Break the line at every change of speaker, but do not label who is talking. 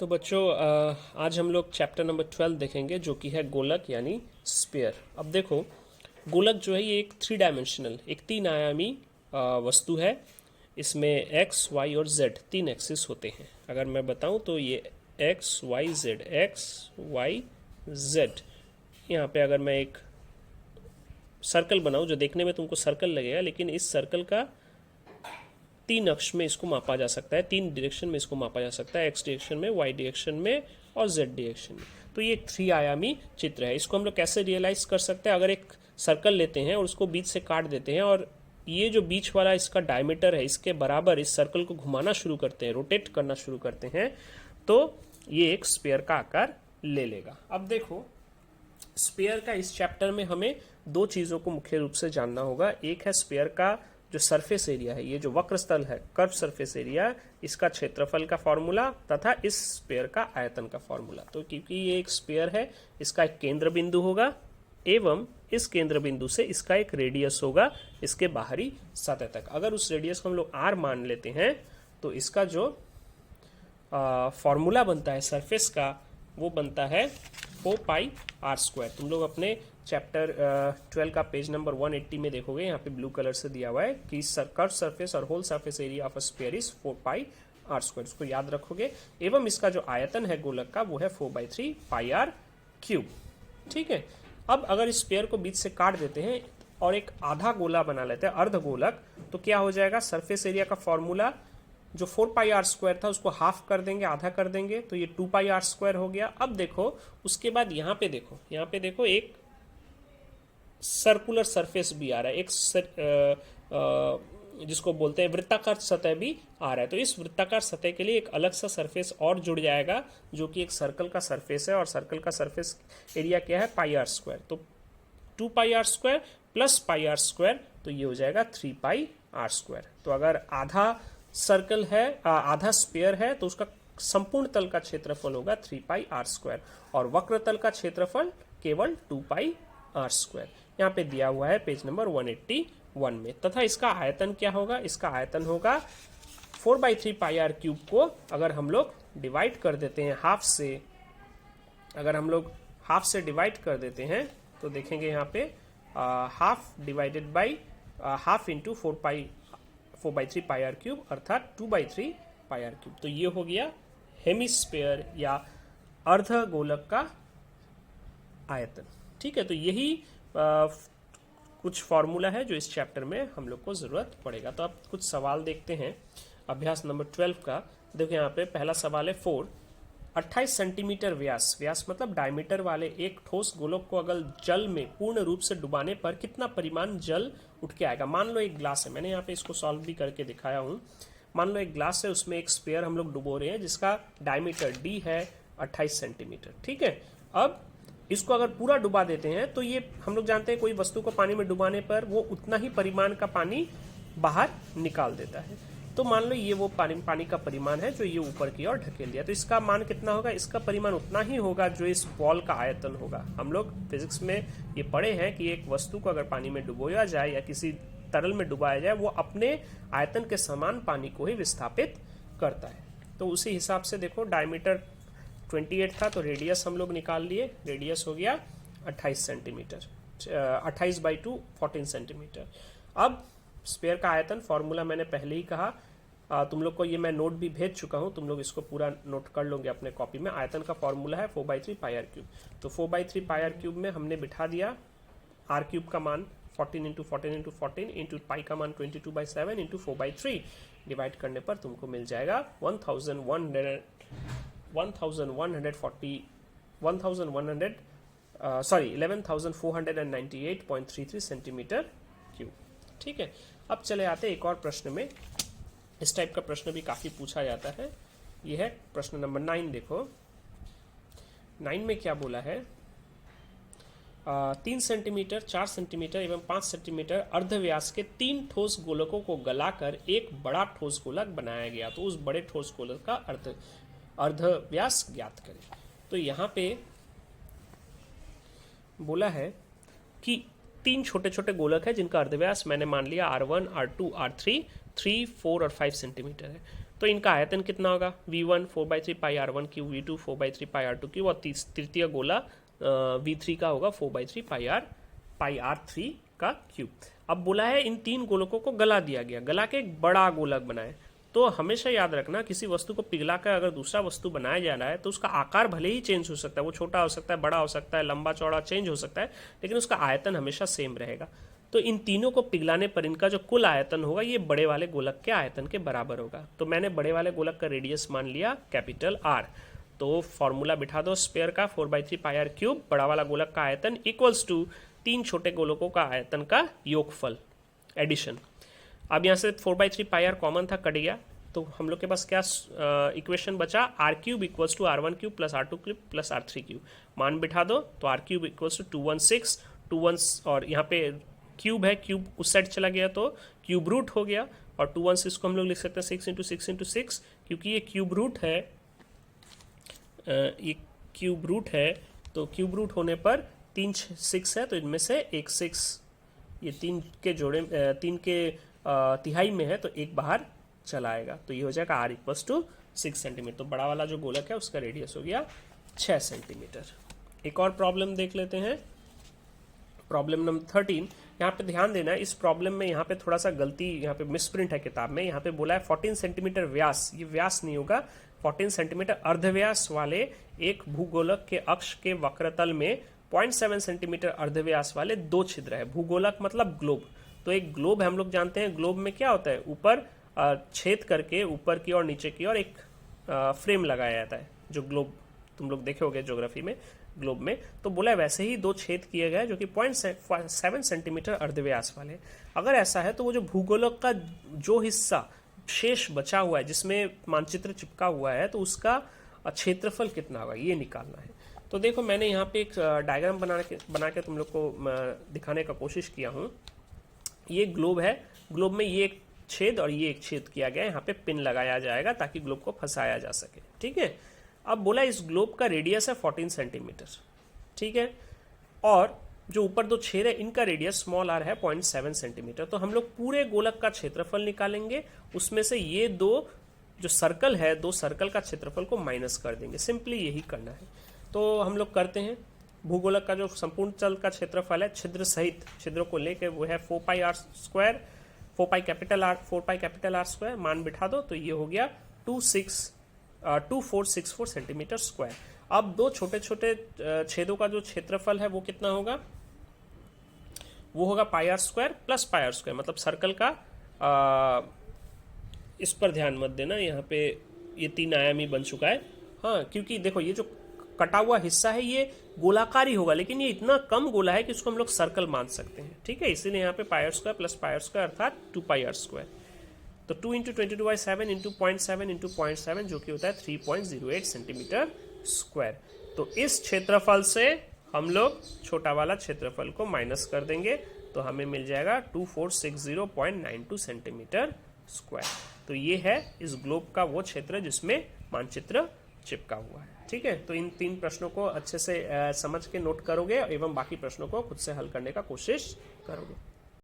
तो बच्चों आज हम लोग चैप्टर नंबर 12 देखेंगे जो कि है गोलक यानी स्फीयर। अब देखो, गोलक जो है ये एक 3 डायमेंशनल, एक 3 आयामी वस्तु है। इसमें एक्स वाई और जेड 3 एक्सिस होते हैं। अगर मैं बताऊं तो ये एक्स वाई जेड, यहाँ पे अगर मैं एक सर्कल बनाऊं जो देखने में तुमको सर्कल लगेगा, लेकिन इस सर्कल का 3 अक्ष में इसको मापा जा सकता है, 3 डायरेक्शन में इसको मापा जा सकता है, एक्स डायरेक्शन में, वाई डायरेक्शन में और जेड डायरेक्शन में। तो ये एक 3 आयामी चित्र है। इसको हम लोग कैसे रियलाइज कर सकते हैं? अगर एक सर्कल लेते हैं और उसको बीच से काट देते हैं और ये जो बीच वाला इसका डायमीटर है इसके बराबर इस सर्कल को घुमाना शुरू करते हैं, रोटेट करना शुरू करते हैं, तो ये एक स्फीयर का आकार ले लेगा। अब देखो, स्फीयर का इस चैप्टर में हमें 2 चीज़ों को मुख्य रूप से जानना होगा। एक है स्फीयर का जो सरफेस एरिया है, ये जो वक्र स्थल है, कर्व सरफेस एरिया, इसका क्षेत्रफल का फॉर्मूला तथा इस स्फीयर का आयतन का फॉर्मूला। तो क्योंकि ये एक स्फीयर है, इसका एक केंद्र बिंदु होगा एवं इस केंद्र बिंदु से इसका एक रेडियस होगा इसके बाहरी सतह तक। अगर उस रेडियस को हम लोग r मान लेते हैं तो इसका जो फॉर्मूला बनता है सरफेस का, वो बनता है 4πr²। तुम लोग अपने चैप्टर 12 का पेज नंबर 180 में देखोगे, यहाँ पे ब्लू कलर से दिया हुआ है कि कर्व सरफेस और whole surface area of a sphere is 4πr²। इसको याद रखोगे। एवं इसका जो आयतन है गोलक का वो है 4/3πr³। ठीक है। अब अगर इस स्फीयर को बीच से काट देते हैं और एक आधा गोला बना लेते हैं, अर्ध गोलक, तो क्या हो जाएगा? सरफेस एरिया का फॉर्मूला जो 4πr² था उसको हाफ कर देंगे, आधा कर देंगे, तो ये 2πr² हो गया। अब देखो, उसके बाद यहाँ पे देखो एक सर्कुलर सरफेस भी आ रहा है, एक जिसको बोलते हैं वृत्ताकार सतह भी आ रहा है। तो इस वृत्ताकार सतह के लिए एक अलग सा सरफेस और जुड़ जाएगा जो कि एक सर्कल का सरफेस है, और सर्कल का सरफेस एरिया क्या है? πr²। तो 2πr² प्लस πr², तो ये हो जाएगा 3πr²। तो अगर आधा सर्कल है, आधा स्फीयर है, तो उसका संपूर्ण तल का क्षेत्रफल होगा 3πr² और वक्र तल का क्षेत्रफल केवल 2πr²। यहाँ पे दिया हुआ है पेज नंबर 181 में। तथा इसका आयतन क्या होगा? इसका आयतन होगा 4/3πr³ को अगर हम लोग डिवाइड कर देते हैं हाफ से, अगर हम लोग हाफ से डिवाइड कर देते हैं तो देखेंगे यहाँ पे half divided by half into 4/3πr³ अर्थात 2/3πr³। तो ये हो गया हेमिस्फीयर या अर्ध गोलक का आयतन। ठीक है। तो यही कुछ फॉर्मूला है जो इस चैप्टर में हम लोग को जरूरत पड़ेगा। तो अब कुछ सवाल देखते हैं अभ्यास नंबर 12 का। देखो यहाँ पे पहला सवाल है 4, 28 सेंटीमीटर व्यास मतलब डायमीटर वाले एक ठोस गोलक को अगर जल में पूर्ण रूप से डुबाने पर कितना परिमाण जल उठ के आएगा? मान लो एक ग्लास है, मैंने यहाँ पे इसको सॉल्व भी करके दिखाया हूँ। मान लो एक ग्लास है, उसमें एक स्फीयर हम लोग डुबो रहे हैं जिसका डायमीटर d है 28 सेंटीमीटर। ठीक है। अब इसको अगर पूरा डुबा देते हैं तो ये हम लोग जानते हैं कोई वस्तु को पानी में डुबाने पर वो उतना ही परिमाण का पानी बाहर निकाल देता है। तो मान लो ये वो पानी का परिमाण है जो ये ऊपर की ओर ढकेल दिया, तो इसका मान कितना होगा? इसका परिमाण उतना ही होगा जो इस बॉल का आयतन होगा। हम लोग फिजिक्स में ये पढ़े हैं कि एक वस्तु को अगर पानी में डुबोया जाए या किसी तरल में डुबाया जाए, वो अपने आयतन के समान पानी को ही विस्थापित करता है। तो उसी हिसाब से देखो, डायमीटर 28 था तो रेडियस हम लोग निकाल लिए, रेडियस हो गया 28 सेंटीमीटर, 28/2 14 सेंटीमीटर। अब स्फीयर का आयतन फॉर्मूला मैंने पहले ही कहा, तुम लोग को ये मैं नोट भी भेज चुका हूँ, तुम लोग इसको पूरा नोट कर लोगे अपने कॉपी में। आयतन का फॉर्मूला है 4/3πr³। तो 4/3πr³ में हमने बिठा दिया r³ का मान 14 इंटू 14 इंटू 14 इंटू पाई का मान 22/7 इंटू 4/3 डिवाइड करने पर तुमको मिल जाएगा 11,498.33 सेंटीमीटर क्यूब। ठीक है। अब चले आते एक और प्रश्न में। इस टाइप का प्रश्न भी काफ़ी पूछा जाता है। यह है प्रश्न नंबर 9। देखो 9 में क्या बोला है? 3 सेंटीमीटर, 4 सेंटीमीटर एवं 5 सेंटीमीटर अर्धव्यास के 3 ठोस गोलकों को गलाकर एक बड़ा ठोस गोलक बनाया गया। तो उस बड़े ठोस गोलक का अर्धव्यास ज्ञात करें। तो यहाँ पे बोला है कि 3 छोटे छोटे गोलक है जिनका अर्धव्यास मैंने मान लिया R1, R2, R3, 3, 4 और 5 सेंटीमीटर है। तो इनका आयतन कितना होगा, V1 4/3 पाई R1 क्यूब, V2 4/3 पाई R2 क्यूब, और तृतीय गोला V3 का होगा 4/3 पाई R3 का क्यूब। अब बोला है इन तीन गोलकों को गला दिया गया, गला के एक बड़ा गोलक बनाए। तो हमेशा याद रखना, किसी वस्तु को पिघलाकर अगर दूसरा वस्तु बनाया जा रहा है तो उसका आकार भले ही चेंज हो सकता है, वो छोटा हो सकता है, बड़ा हो सकता है, लंबा चौड़ा चेंज हो सकता है, लेकिन उसका आयतन हमेशा सेम रहेगा। तो इन तीनों को पिघलाने पर इनका जो कुल आयतन होगा ये बड़े वाले गोलक के आयतन के बराबर होगा। तो मैंने बड़े वाले गोलक का रेडियस मान लिया कैपिटल R। तो फॉर्मूला बिठा दो स्पेयर का 4/3 पाई R क्यूब, बड़ा वाला गोलक का आयतन इक्वल्स टू तीन छोटे गोलकों का आयतन का योगफल, एडिशन। अब यहाँ से 4/3 पाई R कॉमन था, कट गया, तो हम लोग के पास क्या इक्वेशन बचा, R cube equals to R1 cube plus R2 cube plus R3 cube. मान बिठा दो तो R क्यूब इक्वल्स टू 216, 21 और यहाँ पे क्यूब है, क्यूब उस साइड चला गया तो क्यूब रूट हो गया, और 216 को हम लोग लिख सकते हैं 6 इंटू 6 इंटू 6, क्योंकि ये क्यूब रूट है, ये क्यूब रूट है, तो क्यूब रूट होने पर 3 6 है, तो इनमें से एक 6, ये तीन के जोड़े, तीन के तिहाई में है, तो एक बाहर चला आएगा, तो ये हो जाएगा R इक्वल्स टू 6 सेंटीमीटर। तो बड़ा वाला जो गोलक है उसका रेडियस हो गया 6 सेंटीमीटर। एक और प्रॉब्लम देख लेते हैं, प्रॉब्लम नंबर 13। यहाँ पे ध्यान देना, इस प्रॉब्लम में यहाँ पे थोड़ा सा गलती, यहाँ पे मिसप्रिंट है किताब में। यहाँ पे बोला है 14 सेंटीमीटर व्यास, ये व्यास नहीं होगा, 14 सेंटीमीटर अर्धव्यास वाले एक भूगोलक के अक्ष के वक्रतल में 0.7 सेंटीमीटर अर्धव्यास वाले दो छिद्र है। भूगोलक मतलब ग्लोब, तो एक ग्लोब हम लोग जानते हैं, ग्लोब में क्या होता है, ऊपर छेद करके ऊपर की और नीचे की ओर एक फ्रेम लगाया जाता है, जो ग्लोब तुम लोग देखे होगे ज्योग्राफी में, ग्लोब में। तो बोला है वैसे ही दो छेद किए गए जो कि 0.7 सेंटीमीटर अर्धव्यास वाले। अगर ऐसा है तो वो जो भूगोलक का जो हिस्सा शेष बचा हुआ है जिसमें मानचित्र चिपका हुआ है, तो उसका क्षेत्रफल कितना होगा ये निकालना है। तो देखो मैंने यहाँ पे एक डायग्राम बना के तुम लोग को दिखाने का कोशिश किया हूँ। ये ग्लोब है, ग्लोब में ये एक छेद और ये एक छेद किया गया है, यहाँ पे पिन लगाया जाएगा ताकि ग्लोब को फंसाया जा सके, ठीक है। अब बोला इस ग्लोब का रेडियस है 14 सेंटीमीटर, ठीक है, और जो ऊपर दो छेद है इनका रेडियस स्मॉल r है 0.7 सेंटीमीटर। तो हम लोग पूरे गोलक का क्षेत्रफल निकालेंगे, उसमें से ये दो जो सर्कल है, दो सर्कल का क्षेत्रफल को माइनस कर देंगे, सिंपली यही करना है। तो हम लोग करते हैं, भूगोलक का जो संपूर्ण तल का क्षेत्रफल है छिद्र सहित, छिद्रों को लेके वो है 4 पाई R square, 4 pi capital R square, मान बिठा दो तो ये हो गया 2464 सेंटीमीटर स्क्वायर। अब दो छोटे छोटे छेदों का जो क्षेत्रफल है वो कितना होगा, वो होगा पाई R square plus pi R square, मतलब सर्कल का इस पर ध्यान मत देना, यहाँ पे ये 3 आयामी बन चुका है। हाँ, क्योंकि देखो ये जो कटा हुआ हिस्सा है ये गोलाकार ही होगा, लेकिन ये इतना कम गोला है कि उसको हम लोग सर्कल मान सकते हैं, ठीक है। इसीलिए यहाँ पे पाई R square plus pi R square अर्थात 2 पाई R स्क्वायर। तो 2 इंटू 22/7 इंटू 0.7 इंटू 0.7 जो कि होता है 3.08 सेंटीमीटर स्क्वायर। तो इस क्षेत्रफल से हम लोग छोटा वाला क्षेत्रफल को माइनस कर देंगे, तो हमें मिल जाएगा 2460.92 सेंटीमीटर स्क्वायर। तो ये है इस ग्लोब का वो क्षेत्र जिसमें मानचित्र चिपका हुआ है, ठीक है। तो इन 3 प्रश्नों को अच्छे से समझ के नोट करोगे एवं बाकी प्रश्नों को खुद से हल करने का कोशिश करोगे।